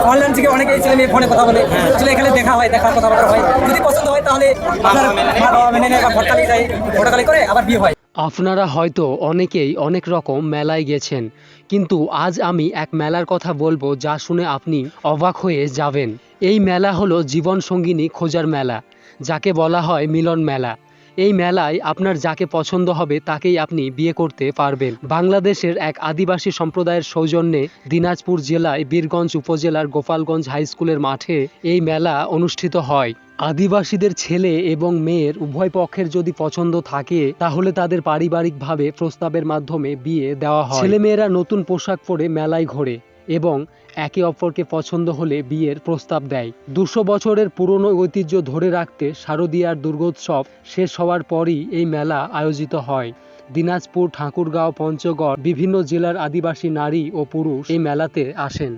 Online থেকে অনেকেই ছেলে মেয়ে ফোনে কথা বলে, আসলে এখানে দেখা হয়, দেখার কথাবার্তা হয়, যদি পছন্দ হয় তাহলে আপনার মা বাবা মেনে নেয় বা ভোটকালি যায়, ভোটকালি করে আবার বিয়ে হয়। আপনারা হয়তো অনেকেই অনেক রকম মেলায় গেছেন, কিন্তু আজ আমি এক মেলার কথা বলবো যা শুনে আপনি অবাক হয়ে যাবেন। এই মেলা হলো জীবন সঙ্গিনী খোঁজার মেলা, যাকে বলা হয় মিলন মেলা। এই মেলায় আপনার যাকে পছন্দ হবে তাকেই আপনি বিয়ে করতে পারবেন। বাংলাদেশের এক আদিবাসী সম্প্রদায়ের সৌজন্যে দিনাজপুর জেলায় বীরগঞ্জ উপজেলার গোপালগঞ্জ হাই স্কুলের মাঠে এই মেলা অনুষ্ঠিত হয়। আদিবাসীদের ছেলে এবং মেয়ের উভয় পক্ষের যদি পছন্দ থাকে তাহলে তাদের পারিবারিকভাবে প্রস্তাবের মাধ্যমে বিয়ে দেওয়া হয়। ছেলেমেয়েরা নতুন পোশাক পরে মেলায় ঘোরে এবং একে অপরকে পছন্দ হলে বিয়ের প্রস্তাব দেয়। 200 বছরের পুরনো ঐতিহ্য ধরে রাখতে শারদীয়ার দুর্গোৎসব শেষ হওয়ার পরই এই মেলা আয়োজিত হয়। দিনাজপুর, ঠাকুরগাঁও, পঞ্চগড় বিভিন্ন জেলার আদিবাসী নারী ও পুরুষ এই মেলাতে আসেন।